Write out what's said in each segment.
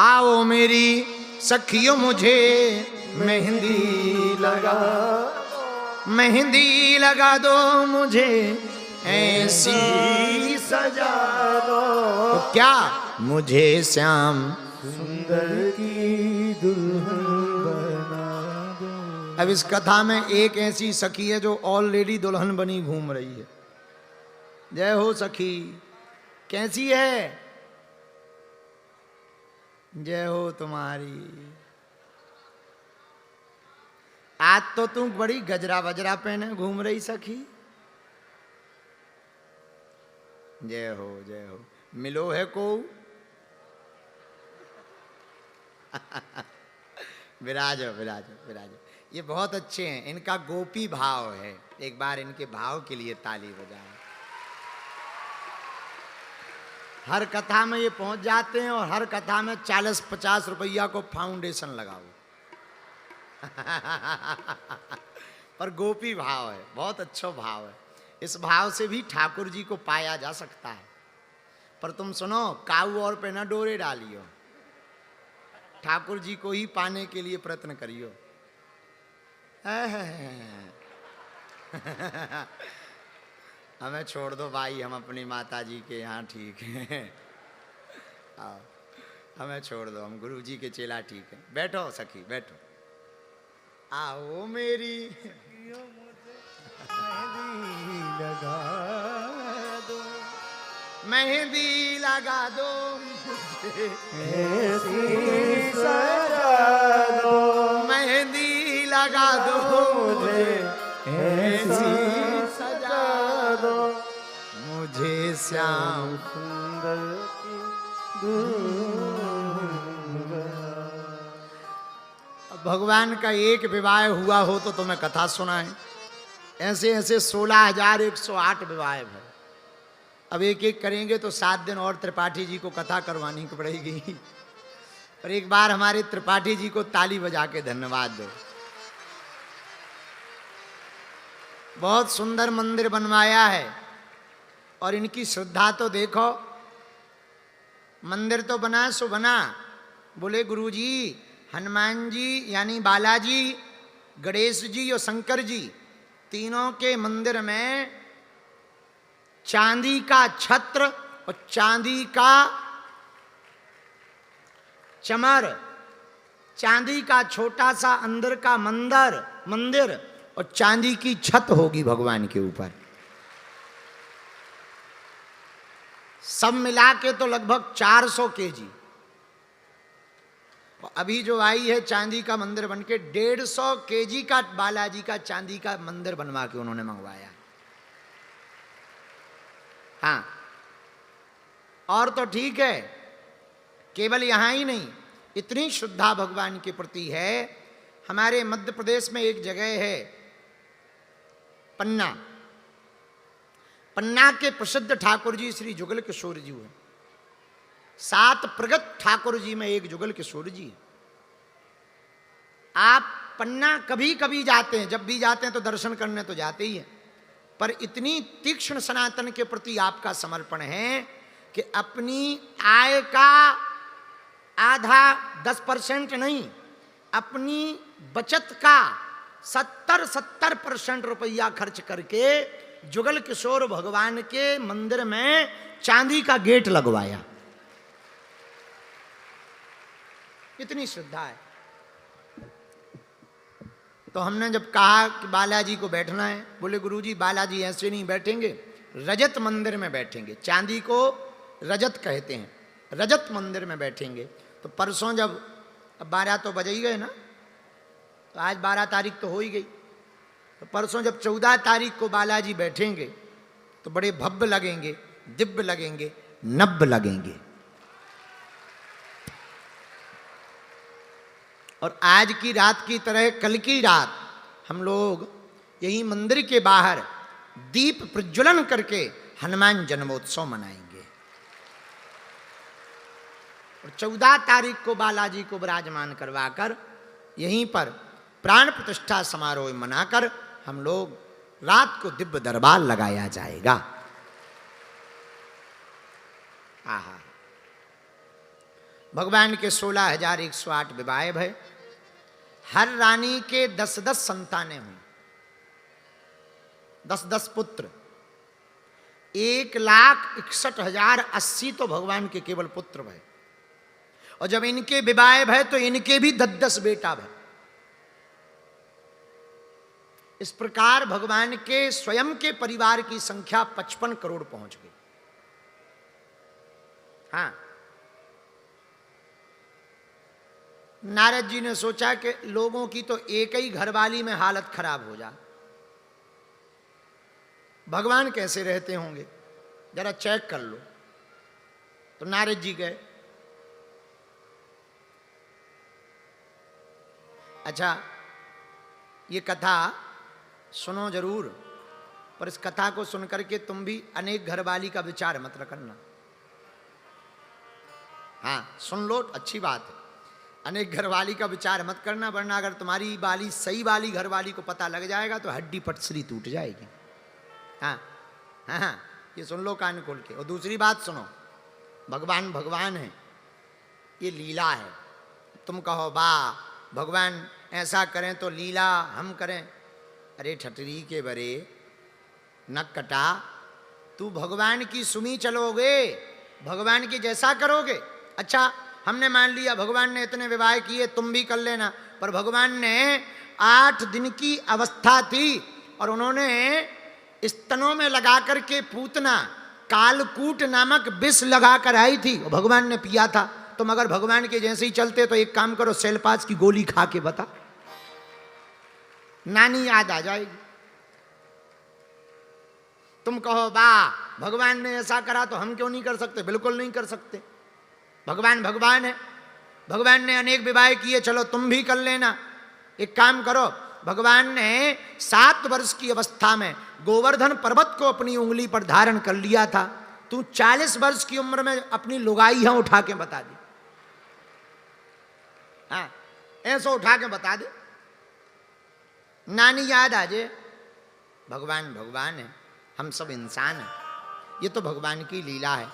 आओ मेरी सखियों मुझे मेहंदी लगा, मेहंदी लगा दो मुझे ऐसी सजा दो। तो क्या मुझे श्याम सुंदर की दुल्हन बना दो। अब इस कथा में एक ऐसी सखी है जो ऑलरेडी दुल्हन बनी घूम रही है। जय हो सखी, कैसी है? जय हो तुम्हारी। आज तो तुम बड़ी गजरा बजरा पहने घूम रही सखी। जय हो जय हो। मिलो है को विराजो विराजो विराजो। ये बहुत अच्छे हैं, इनका गोपी भाव है। एक बार इनके भाव के लिए ताली बजाओ। हर कथा में ये पहुंच जाते हैं और हर कथा में 40-50 रुपया को फाउंडेशन लगाओ। पर गोपी भाव है, बहुत अच्छा भाव है। इस भाव से भी ठाकुर जी को पाया जा सकता है। पर तुम सुनो, काऊ और पे न डोरे डालियो, ठाकुर जी को ही पाने के लिए प्रयत्न करियो। हमें छोड़ दो भाई, हम अपनी माता जी के यहाँ ठीक है। आओ, हमें छोड़ दो, हम गुरु जी के चेला ठीक है। बैठो सखी बैठो। आओ मेरी मेहंदी लगा दो, मेहंदी लगा दो मुझे ऐसी सजा दो, मेहंदी लगा दो मुझे ऐसी सजा दो, मुझे श्याम सुंदर की दुल्हन बना। भगवान का एक विवाह हुआ हो तो तुम्हें कथा सुनाएं। ऐसे ऐसे 16,108 विवाह है। अब एक एक करेंगे तो 7 दिन और त्रिपाठी जी को कथा करवानी पड़ेगी। पर एक बार हमारे त्रिपाठी जी को ताली बजा के धन्यवाद दो। बहुत सुंदर मंदिर बनवाया है और इनकी श्रद्धा तो देखो। मंदिर तो बना सो बना, बोले गुरुजी हनुमान जी यानी बालाजी, गणेश जी और शंकर जी तीनों के मंदिर में चांदी का छत्र और चांदी का चमर, चांदी का छोटा सा अंदर का मंदिर और चांदी की छत होगी भगवान के ऊपर। सब मिला के तो लगभग 400 केजी। अभी जो आई है चांदी का मंदिर बनके 150 केजी का बालाजी का चांदी का मंदिर बनवा के उन्होंने मंगवाया। हाँ, और तो ठीक है, केवल यहां ही नहीं, इतनी श्रद्धा भगवान के प्रति है। हमारे मध्य प्रदेश में एक जगह है पन्ना। पन्ना के प्रसिद्ध ठाकुर जी श्री जुगल किशोर जी हैं। 7 प्रगत ठाकुर जी में एक जुगल किशोर जी है। आप पन्ना कभी कभी जाते हैं, जब भी जाते हैं तो दर्शन करने तो जाते ही हैं, पर इतनी तीक्ष्ण सनातन के प्रति आपका समर्पण है कि अपनी आय का आधा 10% नहीं, अपनी बचत का 70% रुपया खर्च करके जुगल किशोर भगवान के मंदिर में चांदी का गेट लगवाया। इतनी श्रद्धा है। तो हमने जब कहा कि बालाजी को बैठना है, बोले गुरुजी बालाजी ऐसे नहीं बैठेंगे, रजत मंदिर में बैठेंगे। चांदी को रजत कहते हैं, रजत मंदिर में बैठेंगे। तो परसों जब, अब 12 तो बज ही गए ना, तो आज 12 तारीख तो हो ही गई। तो परसों जब 14 तारीख को बालाजी बैठेंगे तो बड़े भव्य लगेंगे, दिव्य लगेंगे, नव्य लगेंगे। और आज की रात की तरह कल की रात हम लोग यही मंदिर के बाहर दीप प्रज्वलन करके हनुमान जन्मोत्सव मनाएंगे। और 14 तारीख को बालाजी को विराजमान करवाकर यहीं पर प्राण प्रतिष्ठा समारोह मनाकर हम लोग रात को दिव्य दरबार लगाया जाएगा। आहा, भगवान के 16,108 विवाह भय, हर रानी के 10-10 संतानें हुई, 10-10 पुत्र, 1,61,080 तो भगवान के केवल पुत्र भय। और जब इनके विवाह भय तो इनके भी 10-10 बेटा भय। इस प्रकार भगवान के स्वयं के परिवार की संख्या 55 करोड़ पहुंच गई। हाँ, नारद जी ने सोचा कि लोगों की तो एक ही घरवाली में हालत खराब हो जा, भगवान कैसे रहते होंगे, जरा चेक कर लो। तो नारद जी गए। अच्छा, ये कथा सुनो जरूर, पर इस कथा को सुनकर के तुम भी अनेक घरवाली का विचार मत करना। हाँ, सुन लो, अच्छी बात है, अनेक घरवाली का विचार मत करना, वरना अगर तुम्हारी वाली सही वाली घरवाली को पता लग जाएगा तो हड्डी पटसरी टूट जाएगी। हाँ हाँ हाँ, ये सुन लो कान खोल के। और दूसरी बात सुनो, भगवान भगवान है, ये लीला है। तुम कहो वाह भगवान ऐसा करें तो लीला हम करें। अरे ठटरी के बरे नक कटा, तू भगवान की सुमी चलोगे, भगवान की जैसा करोगे। अच्छा, हमने मान लिया भगवान ने इतने विवाह किए, तुम भी कर लेना, पर भगवान ने 8 दिन की अवस्था थी और उन्होंने स्तनों में लगा करके पूतना कालकूट नामक विष लगा कर आई थी और भगवान ने पिया था। तुम अगर भगवान के जैसे ही चलते तो एक काम करो, सेलपास की गोली खा के बता, नानी याद आ जाएगी। तुम कहो वाह भगवान ने ऐसा करा तो हम क्यों नहीं कर सकते? बिल्कुल नहीं कर सकते। भगवान भगवान है, भगवान ने अनेक विवाह किए, चलो तुम भी कर लेना। एक काम करो, भगवान ने 7 वर्ष की अवस्था में गोवर्धन पर्वत को अपनी उंगली पर धारण कर लिया था। तू 40 वर्ष की उम्र में अपनी लुगाइयां उठा के बता दे। हाँ, ऐसा उठा के बता दे, नानी याद आ जाए। भगवान भगवान है, हम सब इंसान हैं, ये तो भगवान की लीला है।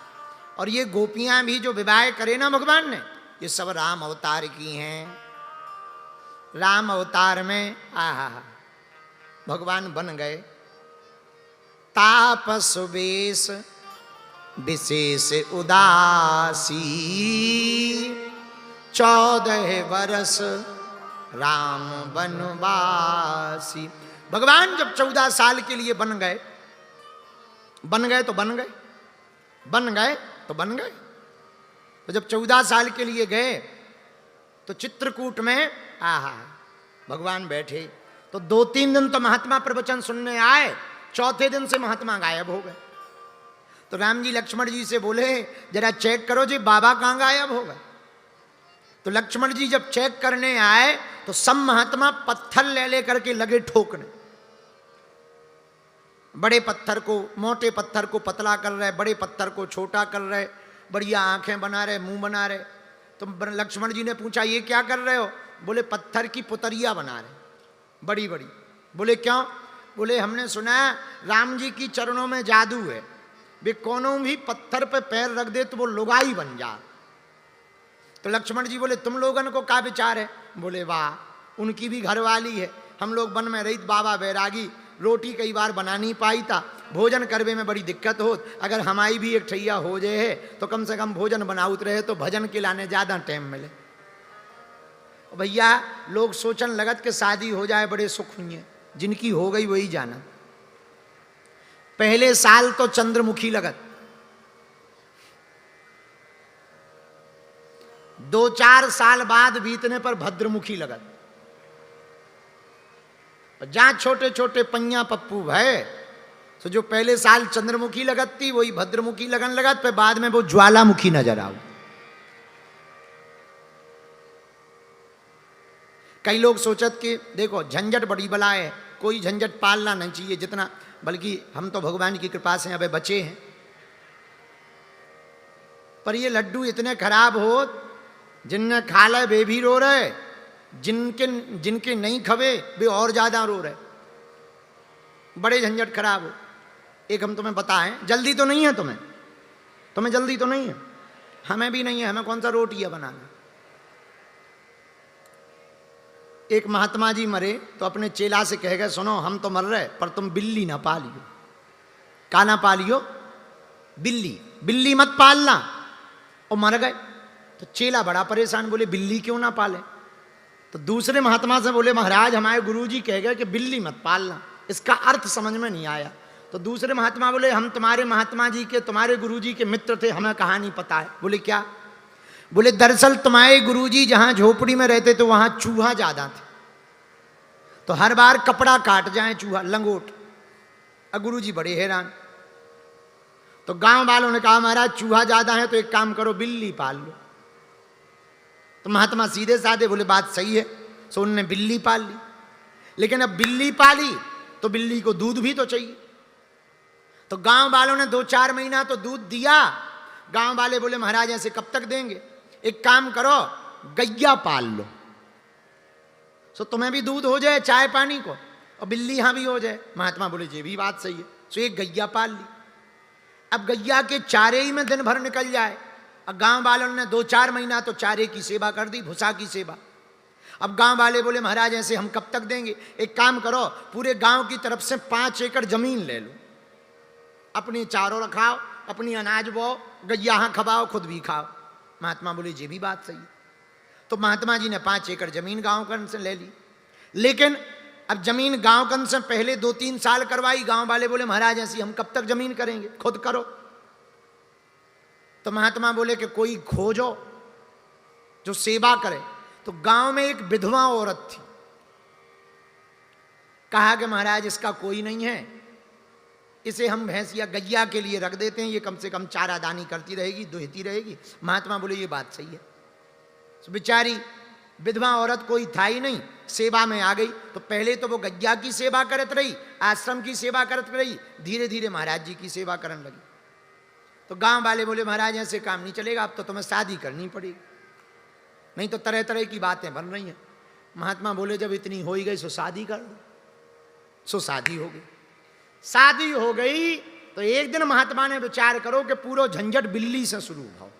और ये गोपियां भी जो विवाह करे ना भगवान ने, ये सब राम अवतार की हैं। राम अवतार में आहा भगवान बन गए तापस वेश विशेष उदासी, 14 वर्ष राम बनवासी। भगवान जब 14 साल के लिए बन गए तो बन गए, बन गए तो बन गए। तो जब 14 साल के लिए गए तो चित्रकूट में आहा भगवान बैठे। तो 2-3 दिन तो महात्मा प्रवचन सुनने आए, चौथे दिन से महात्मा गायब हो गए। तो राम जी लक्ष्मण जी से बोले जरा चेक करो जी बाबा कहाँ गायब हो गए। तो लक्ष्मण जी जब चेक करने आए तो सब महात्मा पत्थर ले करके लगे ठोकने। बड़े पत्थर को, मोटे पत्थर को पतला कर रहे, बड़े पत्थर को छोटा कर रहे, बढ़िया आंखें बना रहे, मुंह बना रहे। तो लक्ष्मण जी ने पूछा ये क्या कर रहे हो? बोले पत्थर की पुतरिया बना रहे, बड़ी बड़ी। बोले क्यों? बोले हमने सुना है राम जी की चरणों में जादू है, वे कोनो भी पत्थर पे पैर रख दे तो वो लुगाई बन जा। तो लक्ष्मण जी बोले तुम लोगन को क्या विचार है? बोले वाह उनकी भी घरवाली है, हम लोग वन में रहित बाबा बैरागी, रोटी कई बार बना नहीं पाई था, भोजन करवे में बड़ी दिक्कत हो। अगर हमारी भी एक ठैया हो जाए है तो कम से कम भोजन बनाउत रहे तो भजन के लाने ज़्यादा टाइम मिले। भैया लोग सोचन लगत के शादी हो जाए बड़े सुख हुई है, जिनकी हो गई वही जाना। पहले साल तो चंद्रमुखी लगत, 2-4 साल बाद बीतने पर भद्रमुखी लगत। जहां छोटे छोटे पैया पप्पू भय तो जो पहले साल चंद्रमुखी लगत थी वही भद्रमुखी लगन लगत, पे बाद में वो ज्वालामुखी नजर आओ। कई लोग सोचत कि देखो झंझट बड़ी बला है, कोई झंझट पालना नहीं चाहिए जितना, बल्कि हम तो भगवान की कृपा से अबे बचे हैं। पर ये लड्डू इतने खराब हो, जिनने खा ले वे भी रो रहे, जिनके नहीं खबे वे और ज्यादा रो रहे। बड़े झंझट खराब हो। एक हम तुम्हें बताएं, जल्दी तो नहीं है तुम्हें जल्दी तो नहीं है। हमें भी नहीं है, हमें कौन सा रोटियां बनाना। एक महात्मा जी मरे तो अपने चेला से कह गए, सुनो हम तो मर रहे पर तुम बिल्ली ना पालियो। का ना पालियो? बिल्ली, बिल्ली मत पालना। और मर गए। तो चेला बड़ा परेशान, बोले बिल्ली क्यों ना पाले? तो दूसरे महात्मा से बोले, महाराज हमारे गुरुजी कह गए कि बिल्ली मत पालना, इसका अर्थ समझ में नहीं आया। तो दूसरे महात्मा बोले, हम तुम्हारे महात्मा जी के, तुम्हारे गुरुजी के मित्र थे, हमें कहानी पता है। बोले क्या? बोले दरअसल तुम्हारे गुरुजी जहां झोपड़ी में रहते तो वहां चूहा ज्यादा थे, तो हर बार कपड़ा काट जाए चूहा, लंगोट। अब गुरुजी बड़े हैरान। तो गांव वालों ने कहा, महाराज चूहा ज्यादा है तो एक काम करो, बिल्ली पाल लो। तो महात्मा सीधे साधे बोले, बात सही है। सो उन्होंने बिल्ली पाल ली। लेकिन अब बिल्ली पाली तो बिल्ली को दूध भी तो चाहिए। तो गांव वालों ने 2-4 महीना तो दूध दिया। गांव वाले बोले, महाराज ऐसे कब तक देंगे, एक काम करो गैया पाल लो, सो तुम्हें भी दूध हो जाए चाय पानी को, और बिल्ली यहां भी हो जाए। महात्मा बोले, ये भी बात सही है। सो एक गैया पाल ली। अब गैया के चारे ही में दिन भर निकल जाए। अब गांव वालों ने 2-4 महीना तो चारे की सेवा कर दी, भूसा की सेवा। अब गांव वाले बोले, महाराज ऐसे हम कब तक देंगे, एक काम करो पूरे गांव की तरफ से 5 एकड़ जमीन ले लो, अपनी चारों रखाओ, अपनी अनाज बो, गैया यहां खवाओ, खुद भी खाओ। महात्मा बोले, ये भी बात सही है। तो महात्मा जी ने 5 एकड़ जमीन गांव कन से ले ली। लेकिन अब जमीन गांव कन से पहले 2-3 साल करवाई। गांव वाले बोले, महाराज ऐसी हम कब तक जमीन करेंगे, खुद करो। तो महात्मा बोले कि कोई खोजो जो सेवा करे। तो गांव में एक विधवा औरत थी। कहा कि महाराज इसका कोई नहीं है, इसे हम भैंसिया गैया के लिए रख देते हैं, ये कम से कम चारा दानी करती रहेगी, दुहती रहेगी। महात्मा बोले, ये बात सही है। तो बेचारी विधवा औरत कोई था ही नहीं, सेवा में आ गई। तो पहले तो वो गैया की सेवा करत रही, आश्रम की सेवा करत रही, धीरे धीरे महाराज जी की सेवा करने लगी। तो गांव वाले बोले, महाराज ऐसे काम नहीं चलेगा, अब तो तुम्हें शादी करनी पड़ेगी, नहीं तो तरह तरह की बातें बन रही हैं। महात्मा बोले, जब इतनी हो ही गई सो शादी कर दो। सो शादी हो गई। शादी हो गई तो एक दिन महात्मा ने विचार करो कि पूरा झंझट बिल्ली से शुरू हो।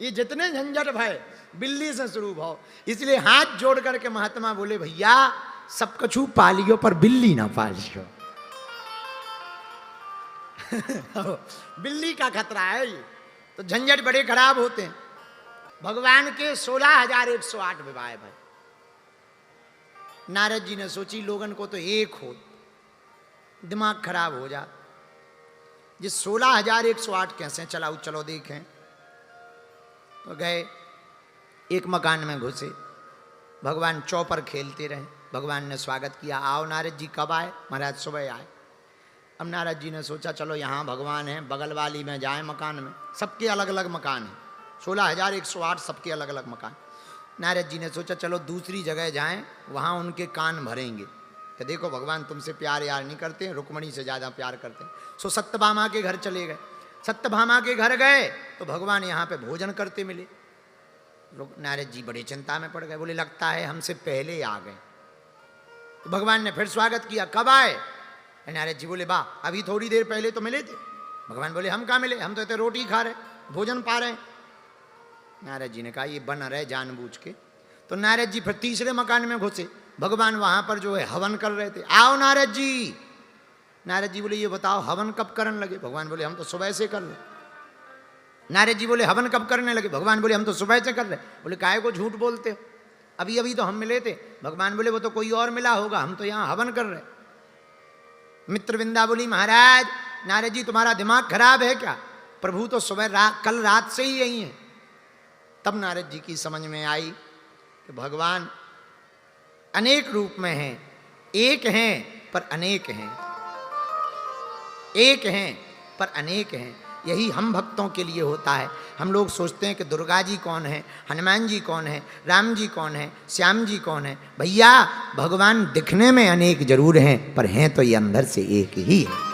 ये जितने झंझट भय बिल्ली से शुरू हो। इसलिए हाथ जोड़ करके महात्मा बोले, भैया सब कछु पालियो पर बिल्ली ना पालियो। बिल्ली का खतरा है ये, तो झंझट बड़े खराब होते हैं। भगवान के 16,108 विवाह भाई। नारद जी ने सोची लोगन को तो एक हो, दिमाग खराब हो जा, ये 16,108 कैसे चलाओ, चलो देखें। तो गए, एक मकान में घुसे, भगवान चौपर खेलते रहे। भगवान ने स्वागत किया, आओ नारद जी कब आए? महाराज सुबह आए। अब नारद जी ने सोचा चलो यहाँ भगवान है, बगल वाली में जाए मकान में, सबके अलग अलग मकान हैं, 16,108 सबके अलग अलग मकान। नारद जी ने सोचा चलो दूसरी जगह जाएं, वहाँ उनके कान भरेंगे कि देखो भगवान तुमसे प्यार यार नहीं करते हैं, रुक्मणी से ज़्यादा प्यार करते हैं। सो सत्यभामा के घर चले गए। सत्यभामा के घर गए तो भगवान यहाँ पे भोजन करते मिले। नारद जी बड़ी चिंता में पड़ गए, बोले लगता है हमसे पहले आ गए। तो भगवान ने फिर स्वागत किया, कब आए? नारद जी बोले, वाह अभी थोड़ी देर पहले तो मिले थे। भगवान बोले, हम कहाँ मिले, हम तो इतने रोटी खा रहे, भोजन पा रहे हैं। नारद जी ने कहा, ये बन रहे जानबूझ के। तो नारद जी फिर तीसरे मकान में घुसे। भगवान वहां पर जो है हवन कर रहे थे। आओ नारद जी। नारद जी बोले, ये बताओ हवन कब करने लगे? भगवान बोले, हम तो सुबह से कर रहे। नारद जी बोले, हवन कब करने लगे? भगवान बोले, हम तो सुबह से कर रहे। बोले, काहे को झूठ बोलते हो, अभी अभी तो हम मिले थे। भगवान बोले, वो तो कोई और मिला होगा, हम तो यहाँ हवन कर रहे। मित्रविंदा बोली, महाराज नारद जी तुम्हारा दिमाग खराब है क्या, प्रभु तो सुबह कल रात से ही यही है। तब नारद जी की समझ में आई कि भगवान अनेक रूप में हैं, एक हैं पर अनेक हैं, एक हैं पर अनेक हैं। यही हम भक्तों के लिए होता है। हम लोग सोचते हैं कि दुर्गा जी कौन है, हनुमान जी कौन है, राम जी कौन है, श्याम जी कौन है। भैया भगवान दिखने में अनेक जरूर हैं पर हैं तो ये अंदर से एक ही है।